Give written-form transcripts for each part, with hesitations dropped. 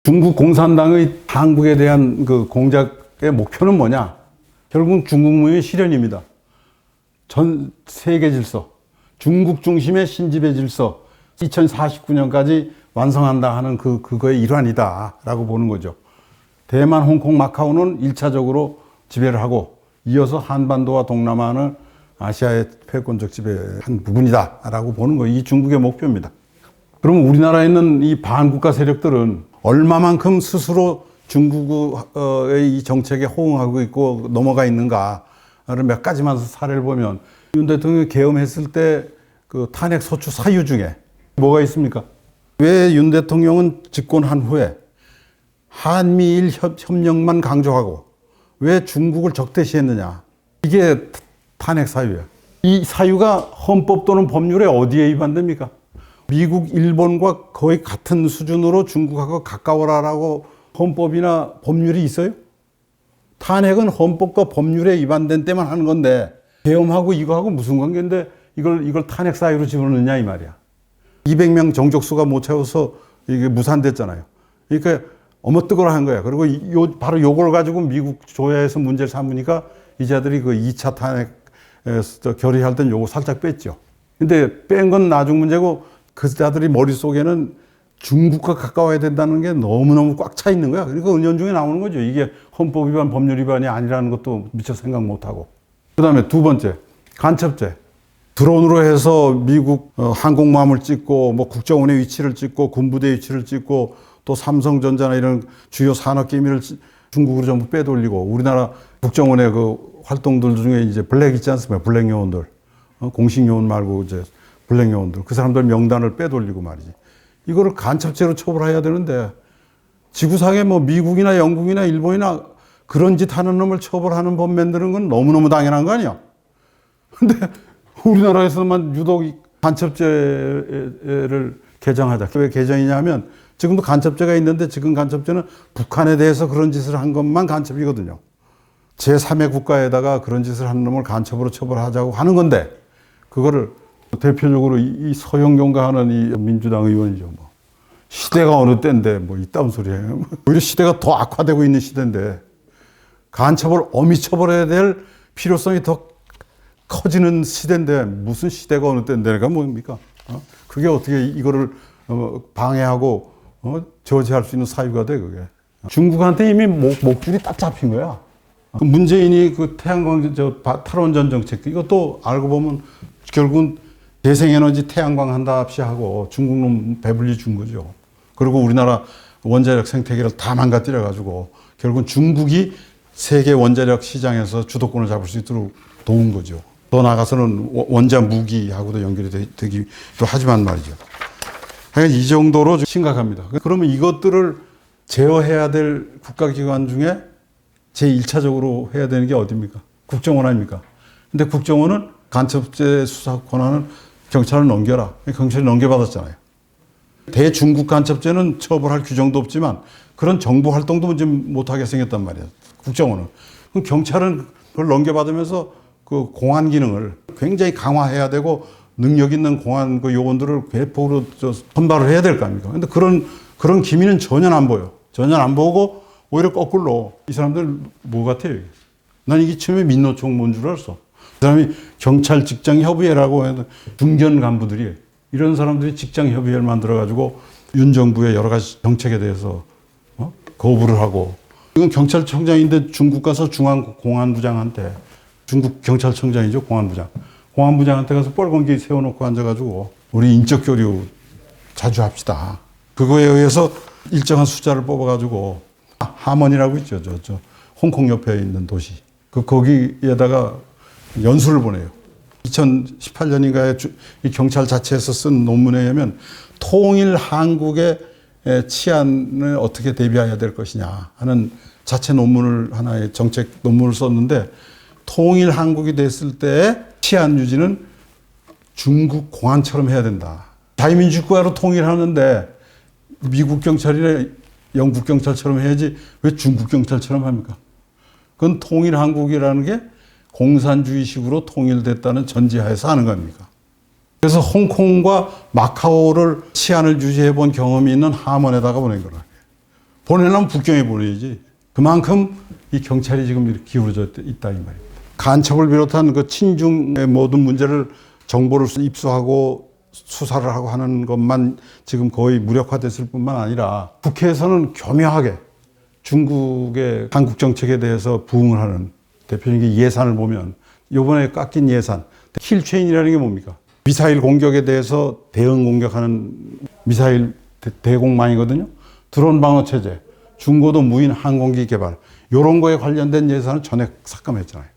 중국 공산당의 한국에 대한 그 공작의 목표는 뭐냐? 결국은 중국무의 실현입니다. 전 세계 질서, 중국 중심의 신지배 질서, 2049년까지 완성한다 하는 그거의 일환이다라고 보는 거죠. 대만, 홍콩, 마카오는 1차적으로 지배를 하고 이어서 한반도와 동남아는 아시아의 패권적 지배의 한 부분이다라고 보는 거, 이 중국의 목표입니다. 그러면 우리나라에 있는 이 반국가 세력들은 얼마만큼 스스로 중국의 이 정책에 호응하고 있고 넘어가 있는가를 몇 가지만 사례를 보면, 윤 대통령이 계엄했을 때 그 탄핵 소추 사유 중에 뭐가 있습니까? 왜 윤 대통령은 집권한 후에 한미일 협력만 강조하고 왜 중국을 적대시했느냐? 이게 탄핵 사유예요. 이 사유가 헌법 또는 법률에 어디에 위반됩니까? 미국, 일본과 거의 같은 수준으로 중국하고 가까워라라고 헌법이나 법률이 있어요? 탄핵은 헌법과 법률에 위반된 때만 하는 건데, 계엄하고 이거하고 무슨 관계인데 이걸 탄핵 사유로 집어넣느냐 이 말이야. 200명 정족수가 못 채워서 이게 무산됐잖아요. 그러니까 어머뜨거라 한 거야. 그리고 바로 요걸 가지고 미국 조야에서 문제를 삼으니까 이 자들이 그 2차 탄핵 결의할 땐 요거 살짝 뺐죠. 근데 뺀 건 나중 문제고, 그 자들이 머릿속에는 중국과 가까워야 된다는 게 너무너무 꽉 차 있는 거야. 그러니까 은연중에 나오는 거죠. 이게 헌법 위반, 법률 위반이 아니라는 것도 미처 생각 못 하고. 그 다음에 두 번째, 간첩죄. 드론으로 해서 미국 항공모함을 찍고, 뭐 국정원의 위치를 찍고, 군부대 위치를 찍고, 또 삼성전자나 이런 주요 산업 기밀을 중국으로 전부 빼돌리고, 우리나라 국정원의 그 활동들 중에 이제 블랙 있지 않습니까? 블랙 요원들. 공식 요원 말고 이제 블랙 요원들. 그 사람들 명단을 빼돌리고 말이지. 이거를 간첩죄로 처벌해야 되는데, 지구상에 뭐 미국이나 영국이나 일본이나 그런 짓 하는 놈을 처벌하는 법 만드는 건 너무너무 당연한 거 아니야? 근데 우리나라에서만 유독 간첩죄를 개정하자. 왜 개정이냐면, 지금도 간첩죄가 있는데 지금 간첩죄는 북한에 대해서 그런 짓을 한 것만 간첩이거든요. 제3의 국가에다가 그런 짓을 하는 놈을 간첩으로 처벌하자고 하는 건데, 그거를 대표적으로 이 서영경가 하는 이 민주당 의원이죠. 뭐 시대가 어느 때인데 뭐 이딴 소리예요. 오히려 시대가 더 악화되고 있는 시대인데 간첩을 엄히 처벌해야 될 필요성이 더 커지는 시대인데 무슨 시대가 어느 때인데가 뭡니까? 그게 어떻게 이거를 방해하고 저지할 수 있는 사유가 돼, 그게. 중국한테 이미 목줄이 딱 잡힌 거야. 문재인이 그 태양광 탈원전 정책, 이것도 알고 보면 결국은 재생에너지 태양광 한답시 하고 중국놈 배불리 준 거죠. 그리고 우리나라 원자력 생태계를 다 망가뜨려가지고 결국은 중국이 세계 원자력 시장에서 주도권을 잡을 수 있도록 도운 거죠. 더 나아가서는 원자 무기하고도 연결이 되기도 하지만 말이죠. 그러니까 이 정도로 심각합니다. 그러면 이것들을 제어해야 될 국가기관 중에 제1차적으로 해야 되는 게 어디입니까? 국정원 아닙니까? 근데 국정원은 간첩죄 수사 권한을 경찰을 넘겨라. 경찰이 넘겨받았잖아요. 대중국 간첩죄는 처벌할 규정도 없지만 그런 정보 활동도 이제 못하게 생겼단 말이에요. 국정원은. 그럼 경찰은 그걸 넘겨받으면서 그 공안 기능을 굉장히 강화해야 되고 능력 있는 공안 그 요원들을 배포로 선발을 해야 될 거 아닙니까? 근데 그런 기미는 전혀 안 보여. 전혀 안 보고 오히려 거꾸로 이 사람들 뭐 같아요? 난 이게 처음에 민노총 뭔 줄 알았어. 그 사람이 경찰 직장 협의회라고 해서 중견 간부들이 이런 사람들이 직장 협의회를 만들어가지고 윤 정부의 여러 가지 정책에 대해서 거부를 하고, 이건 경찰청장인데 중국 가서 중앙공안부장한테, 중국 경찰청장이죠, 공안부장한테 가서 뻘건기 세워놓고 앉아가지고 우리 인적 교류 자주 합시다. 그거에 의해서 일정한 숫자를 뽑아가지고 하먼이라고 있죠, 저 홍콩 옆에 있는 도시. 거기에다가 연수를 보내요. 2018년인가에 이 경찰 자체에서 쓴 논문에 의하면 통일 한국의 치안을 어떻게 대비해야 될 것이냐 하는 자체 논문을, 하나의 정책 논문을 썼는데, 통일 한국이 됐을 때 치안 유지는 중국 공안처럼 해야 된다. 자유민주국가로 통일하는데 미국 경찰이나 영국 경찰처럼 해야지 왜 중국 경찰처럼 합니까? 그건 통일 한국이라는 게 공산주의식으로 통일됐다는 전제하에서 하는 겁니까? 그래서 홍콩과 마카오를 치안을 유지해 본 경험이 있는 하먼에다가 보낸 거라. 보내려면 북경에 보내야지. 그만큼 이 경찰이 지금 이렇게 기울어져 있다 이 말입니다. 간첩을 비롯한 그 친중의 모든 문제를 정보를 입수하고 수사를 하고 하는 것만 지금 거의 무력화됐을 뿐만 아니라 국회에서는 교묘하게 중국의 한국 정책에 대해서 부응을 하는 대표적인 예산을 보면 이번에 깎인 예산 킬체인이라는 게 뭡니까? 미사일 공격에 대해서 대응 공격하는 미사일 대공망이거든요. 드론 방어 체제, 중고도 무인 항공기 개발 이런 거에 관련된 예산을 전액 삭감했잖아요.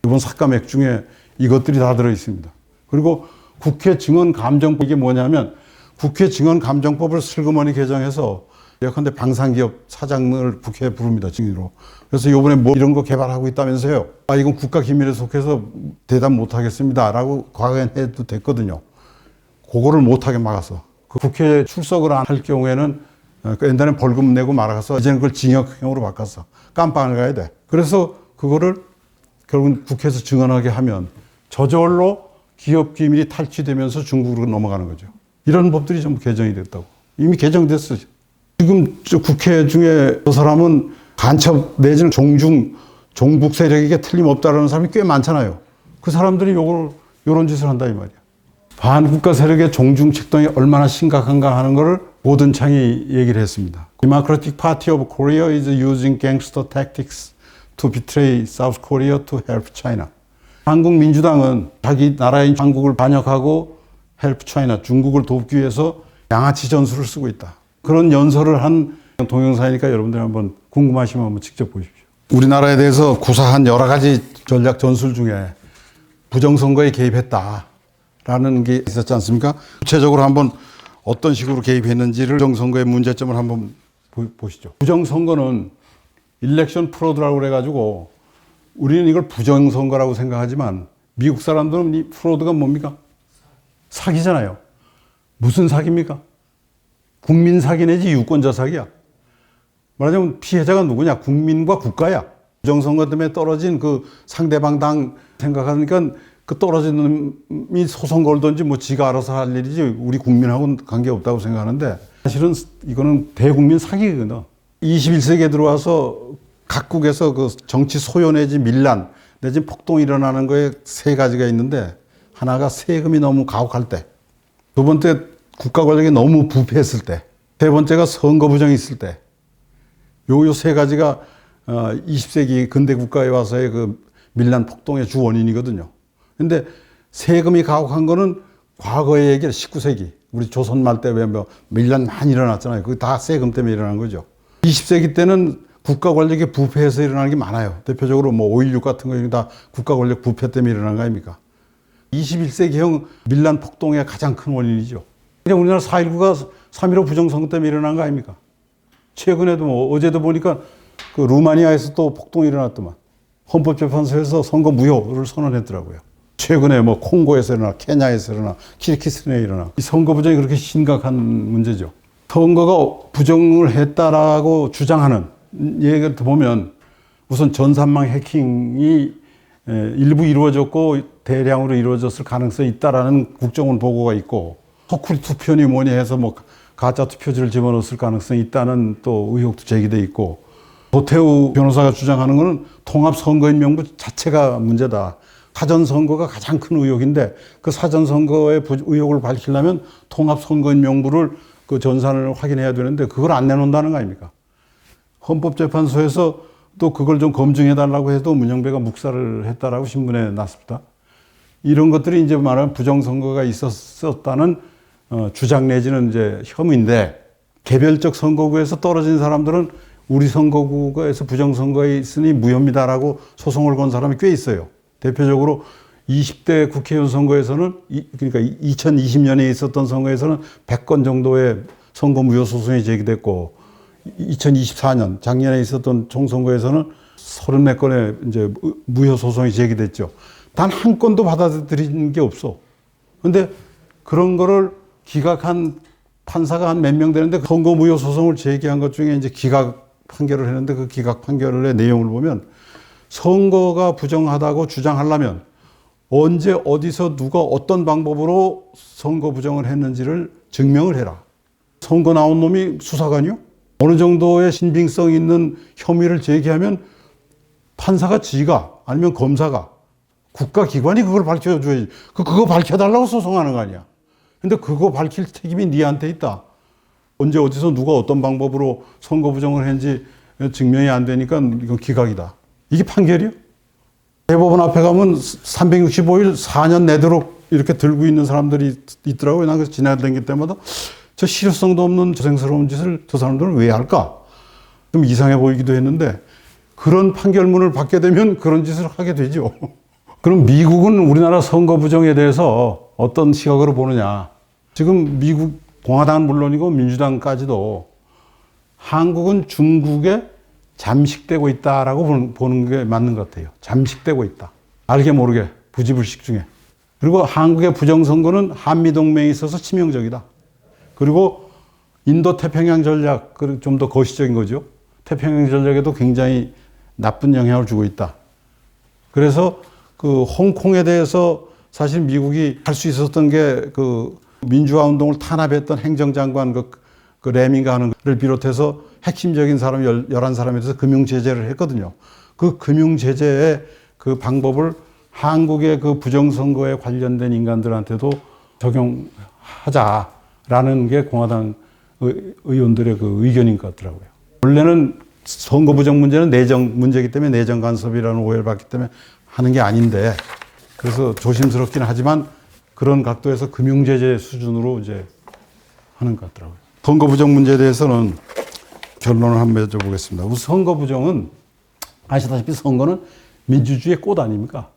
이번 삭감액 중에 이것들이 다 들어 있습니다. 그리고 국회 증언감정법 이게 뭐냐면 국회 증언감정법을 슬그머니 개정해서 예컨대 방산기업 사장을 국회에 부릅니다. 증인으로. 그래서 이번에 뭐 이런 거 개발하고 있다면서요. 아 이건 국가기밀에 속해서 대답 못하겠습니다 라고 과거엔 해도 됐거든요. 그거를 못하게 막았어. 그 국회에 출석을 안 할 경우에는 옛날엔 벌금 내고 말아서 이제는 그걸 징역형으로 바꿨어. 깜빵을 가야 돼. 그래서 그거를 결국은 국회에서 증언하게 하면 저절로 기업 기밀이 탈취되면서 중국으로 넘어가는 거죠. 이런 법들이 전부 개정이 됐다고. 이미 개정됐어요. 지금 저 국회 중에 저 사람은 간첩 내지는 종북 세력에게 틀림없다라는 사람이 꽤 많잖아요. 그 사람들이 요런 짓을 한다 이 말이야. 반국가 세력의 종중 책동이 얼마나 심각한가 하는 거를 고든창이 얘기를 했습니다. Democratic Party of Korea is using gangster tactics to betray South Korea to help China. 한국 민주당은 자기 나라인 한국을 반역하고 help China, 중국을 돕기 위해서 양아치 전술을 쓰고 있다. 그런 연설을 한 동영상이니까 여러분들 한번 궁금하시면 한번 직접 보십시오. 우리나라에 대해서 구사한 여러 가지 전략 전술 중에 부정선거에 개입했다라는 게 있었지 않습니까? 구체적으로 한번 어떤 식으로 개입했는지를 부정선거의 문제점을 한번 보시죠. 부정선거는 일렉션 프로드라고 그래가지고 우리는 이걸 부정선거라고 생각하지만 미국 사람들은 이 프로드가 뭡니까? 사기잖아요. 무슨 사기입니까? 국민 사기 내지 유권자 사기야. 말하자면 피해자가 누구냐? 국민과 국가야. 부정선거 때문에 떨어진 그 상대방 당 생각하니까 그 떨어진 놈이 소송 걸든지 뭐 지가 알아서 할 일이지 우리 국민하고는 관계없다고 생각하는데 사실은 이거는 대국민 사기거든. 21세기에 들어와서 각국에서 그 정치 소요 내지 밀란 내지 폭동이 일어나는 거에 세 가지가 있는데 하나가 세금이 너무 가혹할 때, 두 번째 국가 권력이 너무 부패했을 때, 세 번째가 선거 부정이 있을 때. 요 세 가지가 20세기 근대 국가에 와서의 그 밀란 폭동의 주 원인이거든요. 근데 세금이 가혹한 거는 과거의 얘기를 19세기 우리 조선 말 때 왜 뭐 밀란 많이 일어났잖아요. 그게 다 세금 때문에 일어난 거죠. 20세기 때는 국가 권력이 부패해서 일어나는 게 많아요. 대표적으로 뭐 5.16 같은 거 다 국가 권력 부패 때문에 일어난 거 아닙니까? 21세기형 밀란 폭동의 가장 큰 원인이죠. 그냥 우리나라 4.19가 3.15 부정선거 때문에 일어난 거 아닙니까? 최근에도 뭐 어제도 보니까 그 루마니아에서 또 폭동이 일어났더만. 헌법재판소에서 선거 무효를 선언했더라고요. 최근에 뭐 콩고에서 일어나, 케냐에서 일어나, 키르기스탄에 일어나. 이 선거 부정이 그렇게 심각한 문제죠. 선거가 부정을 했다라고 주장하는 얘기를 보면 우선 전산망 해킹이 일부 이루어졌고 대량으로 이루어졌을 가능성이 있다라는 국정원 보고가 있고 허쿠리 투표니 뭐니 해서 뭐 가짜 투표지를 집어넣었을 가능성이 있다는 또 의혹도 제기돼 있고 도태우 변호사가 주장하는 것은 통합선거인 명부 자체가 문제다. 사전선거가 가장 큰 의혹인데 그 사전선거의 의혹을 밝히려면 통합선거인 명부를 그 전산을 확인해야 되는데 그걸 안 내놓는다는 거 아닙니까? 헌법재판소에서 또 그걸 좀 검증해달라고 해도 문영배가 묵살을 했다라고 신문에 났습니다. 이런 것들이 이제 말하면 부정선거가 있었다는 주장 내지는 이제 혐의인데 개별적 선거구에서 떨어진 사람들은 우리 선거구에서 부정선거에 있으니 무혐의다라고 소송을 건 사람이 꽤 있어요. 대표적으로 20대 국회의원 선거에서는 그러니까 2020년에 있었던 선거에서는 100건 정도의 선거 무효 소송이 제기됐고 2024년 작년에 있었던 총선거에서는 34건의 이제 무효 소송이 제기됐죠. 단 한 건도 받아들인 게 없어. 근데 그런 거를 기각한 판사가 한 몇 명 되는데 선거 무효 소송을 제기한 것 중에 이제 기각 판결을 했는데 그 기각 판결의 내용을 보면 선거가 부정하다고 주장하려면 언제 어디서 누가 어떤 방법으로 선거 부정을 했는지를 증명을 해라. 선거 나온 놈이 수사관이요? 어느 정도의 신빙성 있는 혐의를 제기하면 판사가 지가 아니면 검사가 국가기관이 그걸 밝혀줘야지. 그거 밝혀달라고 소송하는 거 아니야. 근데 그거 밝힐 책임이 니한테 있다. 언제 어디서 누가 어떤 방법으로 선거 부정을 했는지 증명이 안 되니까 이건 기각이다. 이게 판결이요? 대법원 앞에 가면 365일 4년 내도록 이렇게 들고 있는 사람들이 있더라고요. 난 그래서 지나다닐 때마다 저 실효성도 없는 조생스러운 짓을 저 사람들은 왜 할까? 좀 이상해 보이기도 했는데 그런 판결문을 받게 되면 그런 짓을 하게 되죠. 그럼 미국은 우리나라 선거 부정에 대해서 어떤 시각으로 보느냐. 지금 미국 공화당은 물론이고 민주당까지도 한국은 중국에 잠식되고 있다라고 보는 게 맞는 것 같아요. 잠식되고 있다. 알게 모르게 부지불식 중에. 그리고 한국의 부정선거는 한미동맹에 있어서 치명적이다. 그리고 인도 태평양 전략, 좀 더 거시적인 거죠. 태평양 전략에도 굉장히 나쁜 영향을 주고 있다. 그래서 그 홍콩에 대해서 사실 미국이 할 수 있었던 게 그 민주화 운동을 탄압했던 행정장관 그 레밍가 하는 걸 비롯해서 핵심적인 사람 11사람에 대해서 금융제재를 했거든요. 그 금융제재의 그 방법을 한국의 그 부정선거에 관련된 인간들한테도 적용하자라는 게 공화당 의원들의 그 의견인 것 같더라고요. 원래는 선거 부정 문제는 내정 문제이기 때문에 내정 간섭이라는 오해를 받기 때문에 하는 게 아닌데 그래서 조심스럽긴 하지만 그런 각도에서 금융제재 수준으로 이제 하는 것 같더라고요. 선거 부정 문제에 대해서는 결론을 한번 맺어보겠습니다. 우선 선거 부정은 아시다시피 선거는 민주주의의 꽃 아닙니까?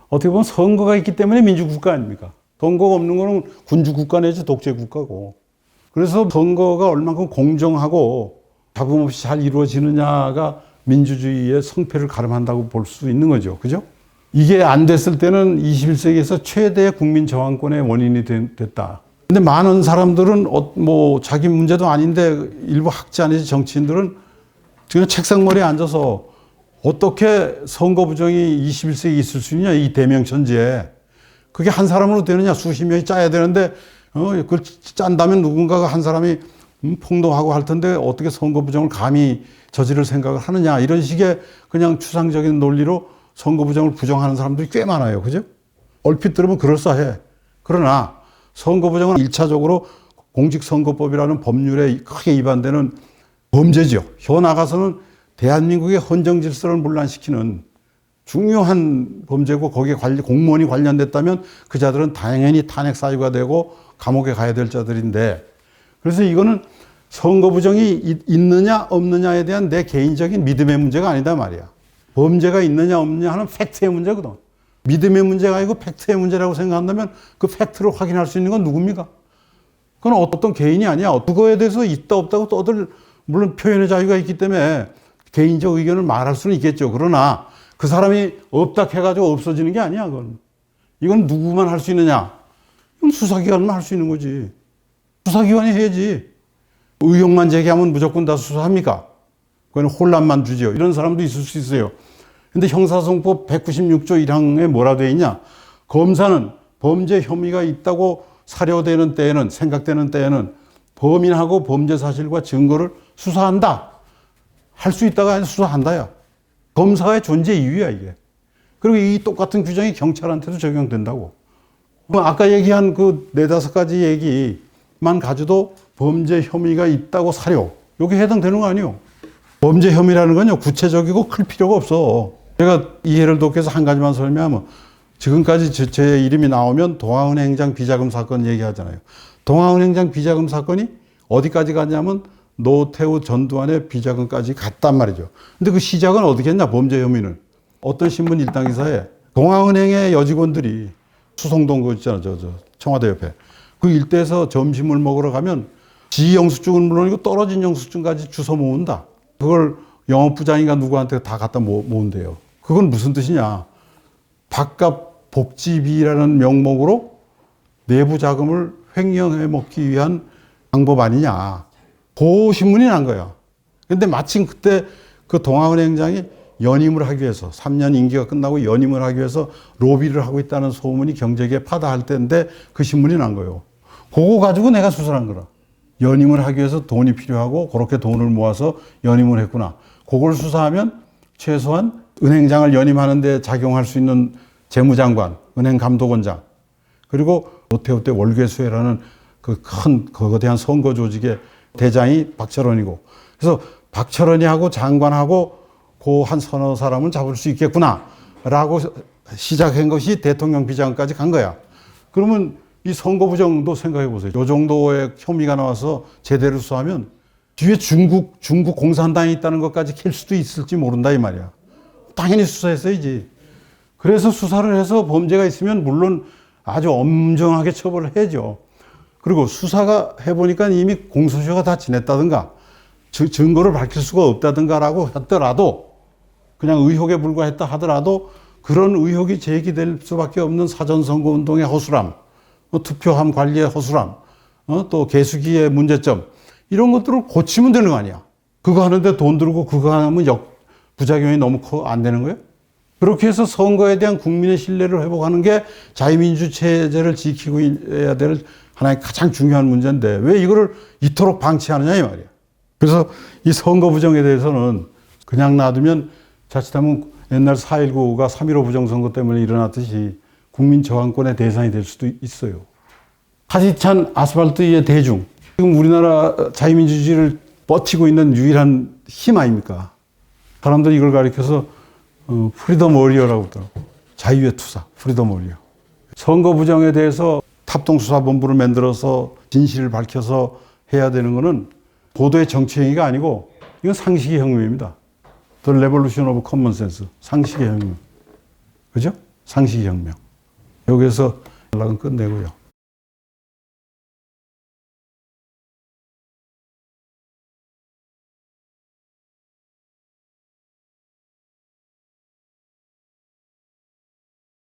어떻게 보면 선거가 있기 때문에 민주국가 아닙니까? 선거가 없는 거는 군주국가 내지 독재국가고. 그래서 선거가 얼만큼 공정하고 잡음 없이 잘 이루어지느냐가 민주주의의 성패를 가름한다고 볼 수 있는 거죠. 그죠? 이게 안 됐을 때는 21세기에서 최대의 국민 저항권의 원인이 됐다. 근데 많은 사람들은 뭐 자기 문제도 아닌데 일부 학자 내지 정치인들은 그냥 책상머리에 앉아서 어떻게 선거 부정이 21세기에 있을 수 있냐, 이 대명천지에. 그게 한 사람으로 되느냐, 수십 명이 짜야 되는데, 그걸 짠다면 누군가가 한 사람이 폭로하고 할 텐데 어떻게 선거 부정을 감히 저지를 생각을 하느냐, 이런 식의 그냥 추상적인 논리로 선거 부정을 부정하는 사람들이 꽤 많아요. 그죠? 얼핏 들으면 그럴싸해. 그러나 선거 부정은 1차적으로 공직선거법이라는 법률에 크게 위반되는 범죄죠. 혀 나가서는 대한민국의 헌정 질서를 문란시키는 중요한 범죄고 거기에 공무원이 관련됐다면 그 자들은 당연히 탄핵 사유가 되고 감옥에 가야 될 자들인데 그래서 이거는 선거 부정이 있느냐 없느냐에 대한 내 개인적인 믿음의 문제가 아니다 말이야. 범죄가 있느냐 없느냐 하는 팩트의 문제거든. 믿음의 문제가 아니고 팩트의 문제라고 생각한다면 그 팩트로 확인할 수 있는 건 누굽니까? 그건 어떤 개인이 아니야. 그거에 대해서 있다 없다고 떠들 물론 표현의 자유가 있기 때문에 개인적 의견을 말할 수는 있겠죠. 그러나 그 사람이 없다 해가지고 없어지는 게 아니야. 그건. 이건 누구만 할 수 있느냐? 이건 수사기관만 할 수 있는 거지. 수사기관이 해야지. 의혹만 제기하면 무조건 다 수사합니까? 그건 혼란만 주죠. 이런 사람도 있을 수 있어요. 근데 형사소송법 196조 1항에 뭐라 되어 있냐? 검사는 범죄 혐의가 있다고 사료되는 때에는, 생각되는 때에는 범인하고 범죄 사실과 증거를 수사한다. 할 수 있다가 아니라 수사한다야. 검사의 존재 이유야, 이게. 그리고 이 똑같은 규정이 경찰한테도 적용된다고. 아까 얘기한 그 4-5가지 얘기만 가져도 범죄 혐의가 있다고 사료. 여기 해당되는 거 아니에요. 범죄 혐의라는 건요, 구체적이고 클 필요가 없어. 제가 이해를 돕기 위해서 한 가지만 설명하면, 지금까지 제 이름이 나오면 동아은행장 비자금 사건 얘기하잖아요. 동아은행장 비자금 사건이 어디까지 갔냐면 노태우 전두환의 비자금까지 갔단 말이죠. 근데 그 시작은 어떻게 했냐, 범죄 혐의는. 어떤 신문 일당 기사에 동아은행의 여직원들이 수성동 그 있잖아, 청와대 옆에. 그 일대에서 점심을 먹으러 가면 지 영수증은 물론이고 떨어진 영수증까지 주워 모은다. 그걸 영업부장인가 누구한테 다 갖다 모은대요. 그건 무슨 뜻이냐. 바깥 복지비라는 명목으로 내부 자금을 횡령해 먹기 위한 방법 아니냐. 그 신문이 난 거야. 근데 마침 그때 그 동아은행장이 연임을 하기 위해서 3년 임기가 끝나고 연임을 하기 위해서 로비를 하고 있다는 소문이 경제계에 파다할 때인데 그 신문이 난 거예요. 그거 가지고 내가 수사한 거라. 연임을 하기 위해서 돈이 필요하고 그렇게 돈을 모아서 연임을 했구나. 그걸 수사하면 최소한 은행장을 연임하는 데 작용할 수 있는 재무장관, 은행감독원장, 그리고 노태우 때 월계수해라는 그 큰 거대한 선거 조직의 대장이 박철원이고, 그래서 박철원이 하고 장관하고 그 한 서너 사람은 잡을 수 있겠구나라고 시작한 것이 대통령 비자금까지 간 거야. 그러면 이 선거 부정도 생각해 보세요. 이 정도의 혐의가 나와서 제대로 수사하면 뒤에 중국 공산당이 있다는 것까지 캘 수도 있을지 모른다 이 말이야. 당연히 수사했어야지. 그래서 수사를 해서 범죄가 있으면 물론 아주 엄정하게 처벌을 해야죠. 그리고 수사가 해보니까 이미 공소시효가 다 지냈다든가 증거를 밝힐 수가 없다든가라고 하더라도, 그냥 의혹에 불과했다 하더라도 그런 의혹이 제기될 수밖에 없는 사전선거운동의 허술함, 투표함 관리의 허술함, 또 개수기의 문제점, 이런 것들을 고치면 되는 거 아니야. 그거 하는데 돈 들고 그거 하면 부작용이 너무 커 안 되는 거예요? 그렇게 해서 선거에 대한 국민의 신뢰를 회복하는 게 자유민주 체제를 지키고 해야 될 하나의 가장 중요한 문제인데 왜 이거를 이토록 방치하느냐 이 말이야. 그래서 이 선거 부정에 대해서는 그냥 놔두면 자칫하면 옛날 4.19가 3.15 부정선거 때문에 일어났듯이 국민 저항권의 대상이 될 수도 있어요. 가지찬 아스팔트 위의 대중, 지금 우리나라 자유민주주의를 버티고 있는 유일한 힘 아닙니까? 사람들이 이걸 가리켜서 프리덤 워리어라고 하더라고. 자유의 투사, 프리덤 워리어. 선거 부정에 대해서 합동수사본부를 만들어서 진실을 밝혀서 해야 되는 것은 보도의 정치행위가 아니고 이건 상식의 혁명입니다. The Revolution of Common Sense. 상식의 혁명. 그죠? 상식의 혁명. 여기에서 연락은 끝내고요.